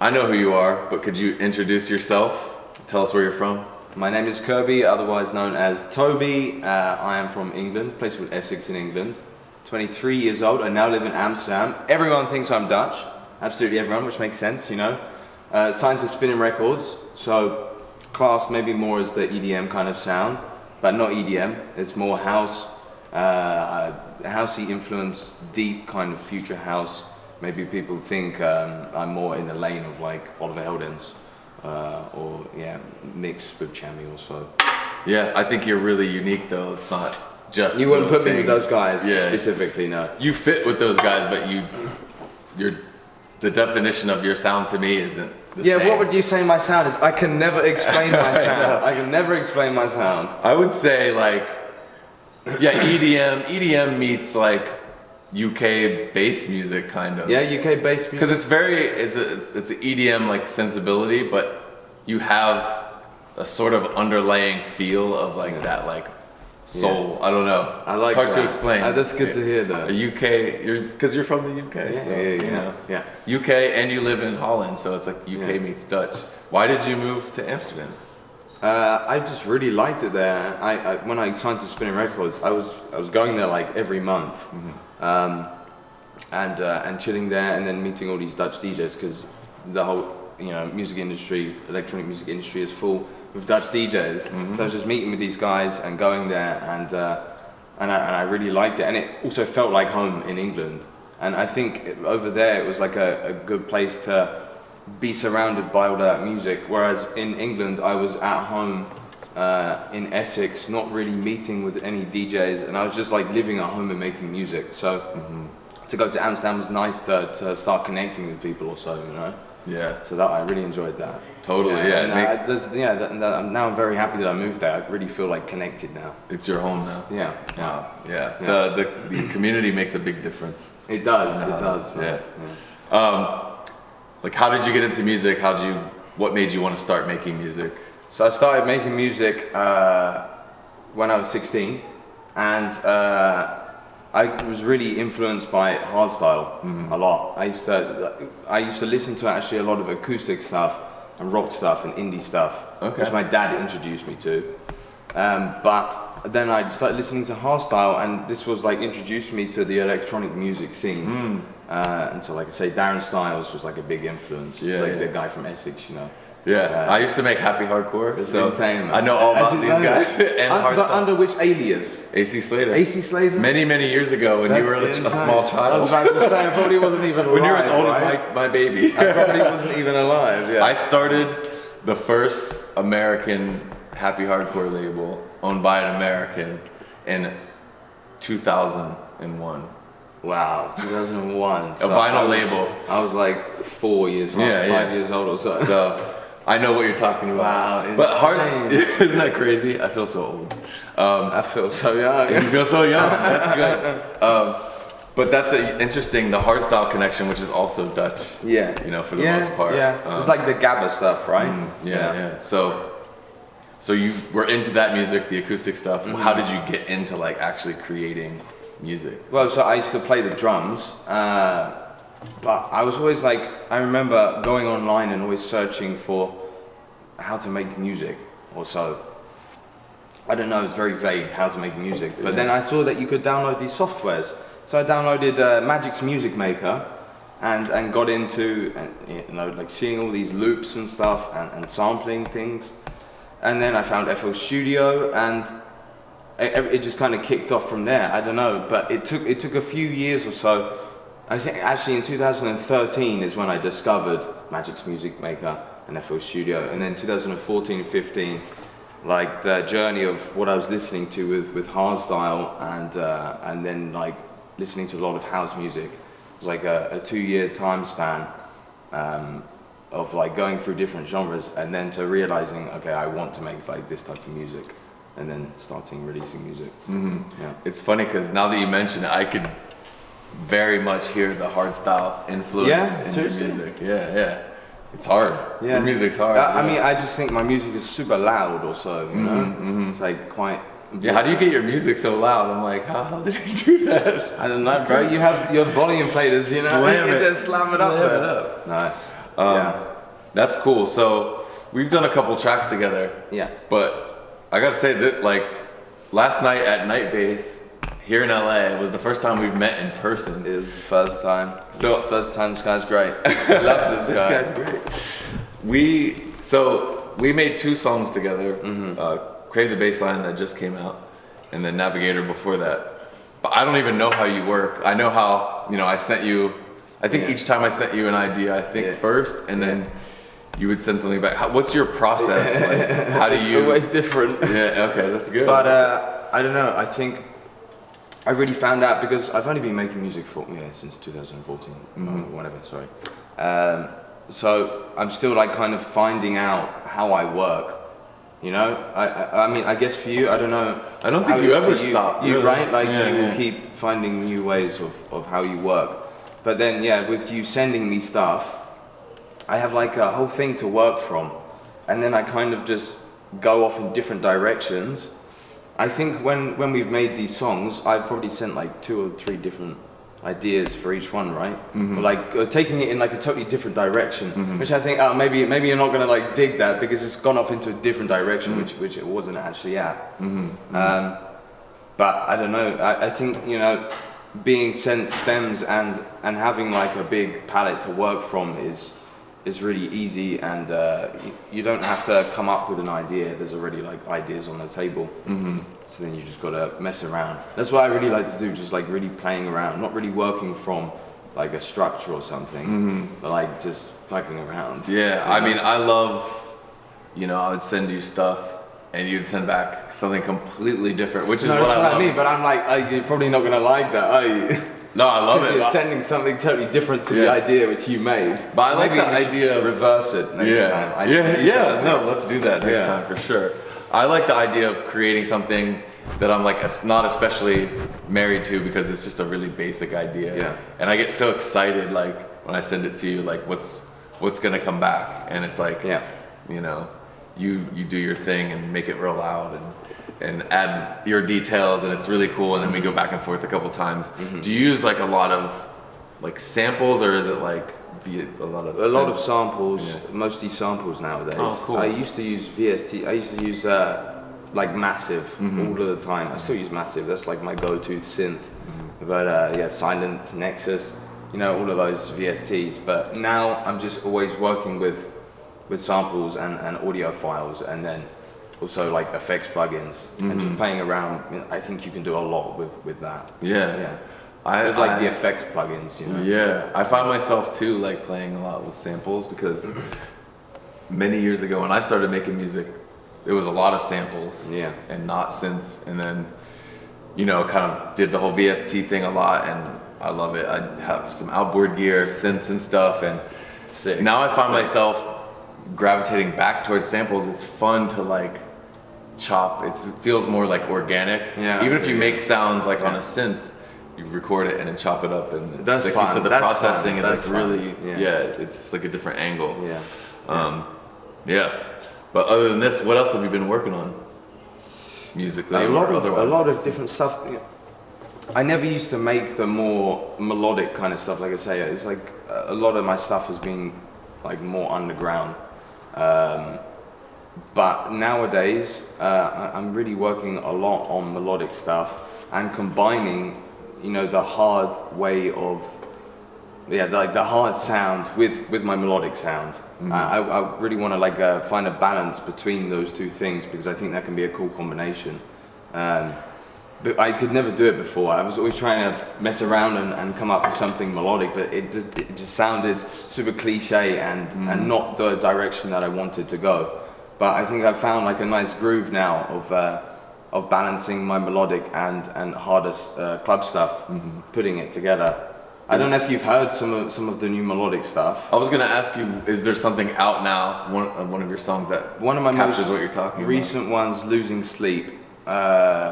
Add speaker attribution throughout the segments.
Speaker 1: I know who you are, but could you introduce yourself? Tell us where you're from.
Speaker 2: My name is Curbi, otherwise known as Toby. I am from England, a place called Essex in England. 23 years old, I now live in Amsterdam. Everyone thinks I'm Dutch, absolutely everyone, which makes sense, you know. Signed to Spinning Records, so classed maybe more as the EDM kind of sound, but not EDM, it's more house, housey influence, deep kind of future house. Maybe people think I'm more in the lane of like Oliver Heldens, or yeah, mixed with Chammy or so.
Speaker 1: Yeah, I think you're really unique though. It's not just
Speaker 2: you wouldn't put
Speaker 1: things.
Speaker 2: me with those guys specifically, no.
Speaker 1: You fit with those guys, but the definition of your sound to me isn't the same.
Speaker 2: What would you say my sound is? I can never explain my sound. I can never explain my sound.
Speaker 1: I would say like, yeah, EDM meets like UK bass music kind of.
Speaker 2: Yeah, UK bass music.
Speaker 1: Because it's an EDM like sensibility, but you have a sort of underlying feel of like that like soul. Yeah. I don't know.
Speaker 2: I like
Speaker 1: it's hard
Speaker 2: that.
Speaker 1: to explain.
Speaker 2: That's good to hear though.
Speaker 1: Because you're from the UK.
Speaker 2: Yeah,
Speaker 1: so,
Speaker 2: you
Speaker 1: know.
Speaker 2: Yeah.
Speaker 1: UK and you live in Holland, so it's like UK meets Dutch. Why did you move to Amsterdam?
Speaker 2: I just really liked it there. When I signed to Spinning Records, I was going there like every month, and chilling there, and then meeting all these Dutch DJs because the whole music industry, electronic music industry, is full with Dutch DJs. So I was just meeting with these guys and going there, and I really liked it, and it also felt like home in England. And I think over there it was like a good place to be surrounded by all that music, whereas in England I was at home in Essex, not really meeting with any DJs, and I was just like living at home and making music. So to go to Amsterdam was nice to start connecting with people also, you know.
Speaker 1: Yeah.
Speaker 2: So that I really enjoyed that.
Speaker 1: Totally,
Speaker 2: Now I'm very happy that I moved there. I really feel like connected now.
Speaker 1: It's your home now.
Speaker 2: Yeah.
Speaker 1: Wow. Yeah. The community makes a big difference.
Speaker 2: It does. It does. Man.
Speaker 1: Yeah. Like, how did you get into music? What made you want to start making music?
Speaker 2: So I started making music when I was 16, and I was really influenced by hardstyle a lot. I used to listen to actually a lot of acoustic stuff and rock stuff and indie stuff, which my dad introduced me to. But then I started listening to hardstyle, and this was like introduced me to the electronic music scene. And so, like I say, Darren Styles was like a big influence. He's like the guy from Essex, you know.
Speaker 1: Yeah, I used to make happy hardcore.
Speaker 2: It's insane, man.
Speaker 1: I know all about these guys. And hardstyle.
Speaker 2: But under which alias?
Speaker 1: AC Slater.
Speaker 2: AC Slater?
Speaker 1: Many years ago when you were a small child.
Speaker 2: I was about to say, I probably wasn't even alive.
Speaker 1: When you were as old as my baby.
Speaker 2: I probably wasn't even alive, yeah.
Speaker 1: I started the first American happy hardcore label owned by an American in 2001.
Speaker 2: Wow, 2001.
Speaker 1: So a vinyl label.
Speaker 2: I was like 4 years old, 5 years old or so. So
Speaker 1: I know what you're talking about.
Speaker 2: Wow,
Speaker 1: but isn't that crazy? I feel so old.
Speaker 2: I feel so young.
Speaker 1: You feel so young. That's good. But that's interesting, the hardstyle connection, which is also Dutch.
Speaker 2: Yeah.
Speaker 1: You know, for the most part.
Speaker 2: Yeah. It's like the Gabba stuff, right?
Speaker 1: Yeah. So you were into that music, the acoustic stuff. How did you get into like actually creating music?
Speaker 2: Well, so I used to play the drums, but I was always like, I remember going online and always searching for how to make music, or so. I don't know, it's very vague how to make music, but then I saw that you could download these softwares. So I downloaded Magic's Music Maker and got into, like seeing all these loops and stuff and sampling things. And then I found FL Studio, and it just kind of kicked off from there. I don't know, but it took a few years or so. I think actually in 2013 is when I discovered Magic's Music Maker and FL Studio, and then 2014 and 15, like the journey of what I was listening to with hardstyle and then like listening to a lot of house music. It was like a 2-year time span of like going through different genres, and then to realizing, okay, I want to make like this type of music, and then starting releasing music. Yeah.
Speaker 1: It's funny because now that you mention it, I could very much hear the hardstyle influence in your music. Yeah. It's hard.
Speaker 2: Yeah.
Speaker 1: Your music's hard.
Speaker 2: I mean, I just think my music is super loud also, you know? It's like quite...
Speaker 1: Yeah, how do you get your music so loud? I'm like, how did you do that?
Speaker 2: I don't know, bro. You have your volume platers, you know?
Speaker 1: Slam it.
Speaker 2: You just slam it up there.
Speaker 1: No. That's cool. So we've done a couple tracks together.
Speaker 2: Yeah.
Speaker 1: But I gotta say that like last night at Night Bass here in LA was the first time we've met in person.
Speaker 2: It was the first time.
Speaker 1: So
Speaker 2: first time. This guy's great. I love this guy.
Speaker 1: This guy's great. We made 2 songs together. Crave the Bassline that just came out, and then Navigator before that. But I don't even know how you work. I know how, I sent you, I think each time I sent you an idea, I think first, and then you would send something back. What's your process? Like, how do you?
Speaker 2: It's always different.
Speaker 1: Yeah, okay, that's good.
Speaker 2: But I don't know, I think I really found out because I've only been making music since 2014, whatever, sorry. So I'm still like kind of finding out how I work. I mean, I guess for you, I don't know.
Speaker 1: I don't think you ever stop.
Speaker 2: You right? Like you will keep finding new ways of how you work. But then, with you sending me stuff, I have like a whole thing to work from. And then I kind of just go off in different directions. I think when we've made these songs, I've probably sent like 2 or 3 different ideas for each one, right? Or like taking it in like a totally different direction, which I think maybe you're not gonna like dig that because it's gone off into a different direction, which it wasn't actually at. But I don't know. I think being sent stems and having like a big palette to work from is really easy, and you don't have to come up with an idea. There's already like ideas on the table. So then you just gotta mess around. That's what I really like to do, just like really playing around, not really working from like a structure or something, but like just fucking around.
Speaker 1: Yeah, I mean, I love, I would send you stuff and you'd send back something completely different, which is what I
Speaker 2: mean. But I'm like, you're probably not gonna like that, are you?
Speaker 1: No, I love it.
Speaker 2: You're sending something totally different to the idea which you made.
Speaker 1: But I like the idea of
Speaker 2: reverse it next time.
Speaker 1: No, let's do that next time for sure. I like the idea of creating something that I'm like not especially married to because it's just a really basic idea.
Speaker 2: Yeah.
Speaker 1: And I get so excited like when I send it to you, like what's gonna come back, and it's like you do your thing and make it real loud and add your details, and it's really cool, and then we go back and forth a couple times. Do you use like a lot of like samples, or is it like a lot of
Speaker 2: samples, mostly samples nowadays.
Speaker 1: Oh, cool.
Speaker 2: I used to use VST. I used to use like Massive all of the time. I still use Massive. That's like my go-to synth. But Silent, Nexus, all of those VSTs. But now I'm just always working with samples and audio files, and then also like effects plugins, and just playing around. I think you can do a lot with that. I like the effects plugins,
Speaker 1: Yeah, I find myself too like playing a lot with samples because many years ago when I started making music, it was a lot of samples and not synths, and then kind of did the whole VST thing a lot, and I love it. I have some outboard gear, synths and stuff, and now I find myself gravitating back towards samples. It's fun to like chop. It feels more like organic. Even if you make sounds like on a synth, you record it and then chop it up, and
Speaker 2: that's
Speaker 1: like
Speaker 2: fun.
Speaker 1: You said, the
Speaker 2: that's
Speaker 1: processing
Speaker 2: fun.
Speaker 1: is
Speaker 2: that's
Speaker 1: like
Speaker 2: fun.
Speaker 1: really it's just like a different angle.
Speaker 2: Yeah.
Speaker 1: But other than this, what else have you been working on musically?
Speaker 2: A lot of different stuff. I never used to make the more melodic kind of stuff. Like I say, it's like a lot of my stuff has been like more underground. But nowadays, I'm really working a lot on melodic stuff and combining, the hard way of, like the hard sound with my melodic sound. I really want to like find a balance between those two things, because I think that can be a cool combination. But I could never do it before. I was always trying to mess around and come up with something melodic, but it just sounded super cliche and not the direction that I wanted to go. But I think I've found like a nice groove now of balancing my melodic and harder club stuff, putting it together. I don't know if you've heard some of the new melodic stuff.
Speaker 1: I was gonna ask you, is there something out now, one of your songs that
Speaker 2: one of my
Speaker 1: captures what you're talking
Speaker 2: recent about? Ones, Losing Sleep,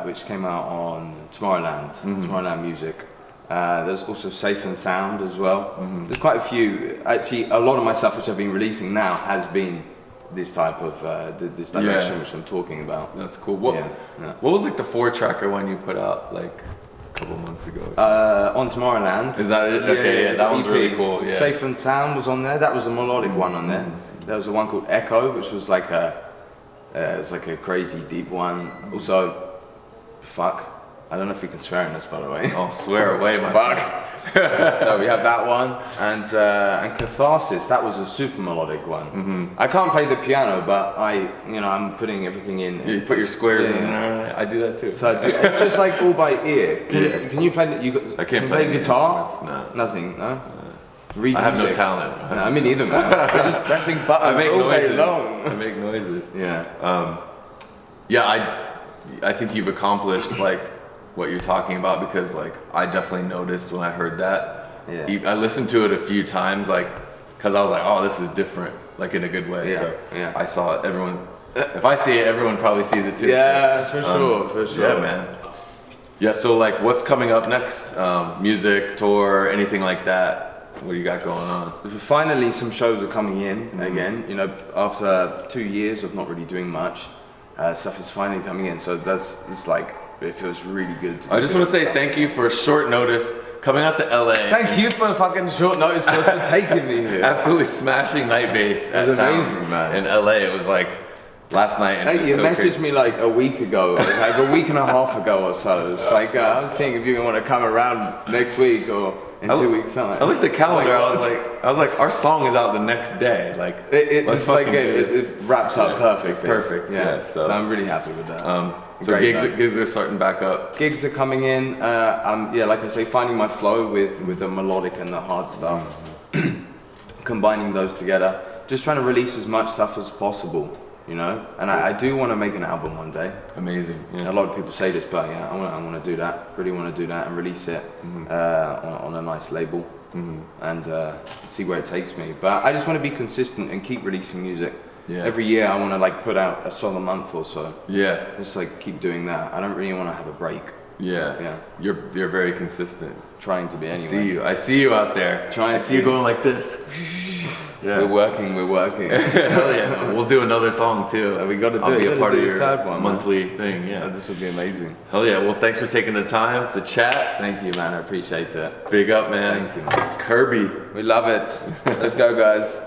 Speaker 2: which came out on Tomorrowland Music. There's also Safe and Sound as well. There's quite a few. Actually, a lot of my stuff which I've been releasing now has been this type of this direction which I'm talking about.
Speaker 1: That's cool. What was like the 4-tracker one you put out like a couple months ago?
Speaker 2: On Tomorrowland.
Speaker 1: Is that it? Okay, that one's
Speaker 2: EP.
Speaker 1: really cool. Yeah.
Speaker 2: Safe and Sound was on there. That was a melodic one on there. There was a one called Echo, which was like it was like a crazy deep one. Also, fuck. I don't know if we can swear in this, by the way.
Speaker 1: Oh, swear away, my
Speaker 2: fuck. So we have that one, and Catharsis. That was a super melodic one. I can't play the piano, but I'm putting everything in.
Speaker 1: You put your squares in. I do that too.
Speaker 2: So I do, it's just like all by ear. Can you play?
Speaker 1: I can't
Speaker 2: play guitar.
Speaker 1: No.
Speaker 2: Nothing. No.
Speaker 1: Read I have music. No talent.
Speaker 2: No, me neither, man. We're just pressing buttons.
Speaker 1: I make
Speaker 2: all
Speaker 1: noises.
Speaker 2: Day long.
Speaker 1: I make noises.
Speaker 2: Yeah.
Speaker 1: I think you've accomplished like what you're talking about, because like I definitely noticed when I heard that.
Speaker 2: Yeah.
Speaker 1: I listened to it a few times, like, because I was like, oh, this is different, like in a good way.
Speaker 2: Yeah.
Speaker 1: So
Speaker 2: yeah.
Speaker 1: I saw it. Everyone, if I see it, everyone probably sees it too.
Speaker 2: Yeah, for sure.
Speaker 1: Yeah, man. Yeah. So like, what's coming up next? Music, tour, anything like that? What do you got going on?
Speaker 2: Finally, some shows are coming in again. You know, after 2 years of not really doing much, stuff is finally coming in. So it's like, it feels really good.
Speaker 1: I just want to say thank you for short notice coming out to LA.
Speaker 2: Thank you for fucking short notice for taking me here.
Speaker 1: Absolutely smashing night bass.
Speaker 2: It was amazing, man.
Speaker 1: In LA, it was like last night. And
Speaker 2: hey, you messaged me like a week ago, like a week and a half ago or so. It's like I was seeing if you want to come around next week or in 2 weeks time.
Speaker 1: I looked at the calendar. I was like, our song is out the next day. Like
Speaker 2: it's like it wraps up perfect.
Speaker 1: It's perfect.
Speaker 2: Yeah. So I'm really happy with that.
Speaker 1: So gigs are starting back up.
Speaker 2: Gigs are coming in. Like I say, finding my flow with the melodic and the hard stuff, combining those together. Just trying to release as much stuff as possible, you know. And I do want to make an album one day.
Speaker 1: Amazing. Yeah.
Speaker 2: A lot of people say this, but yeah, I want to do that. Really want to do that and release it on a nice label and see where it takes me. But I just want to be consistent and keep releasing music.
Speaker 1: Yeah.
Speaker 2: Every year I want to like put out a song a month or so.
Speaker 1: Yeah.
Speaker 2: Just like keep doing that. I don't really want to have a break.
Speaker 1: Yeah.
Speaker 2: Yeah.
Speaker 1: You're very consistent.
Speaker 2: Trying to be anyway.
Speaker 1: I see you out there.
Speaker 2: I
Speaker 1: see you going like this.
Speaker 2: Yeah. We're working.
Speaker 1: Hell yeah. We'll do another song too.
Speaker 2: We got to do
Speaker 1: I'll
Speaker 2: it.
Speaker 1: be a part of your
Speaker 2: third one,
Speaker 1: monthly thing. Yeah.
Speaker 2: This would be amazing.
Speaker 1: Hell yeah. Well, thanks for taking the time to chat.
Speaker 2: Thank you, man. I appreciate it.
Speaker 1: Big up, man.
Speaker 2: Thank you, man.
Speaker 1: Curbi.
Speaker 2: We love it. Let's go, guys.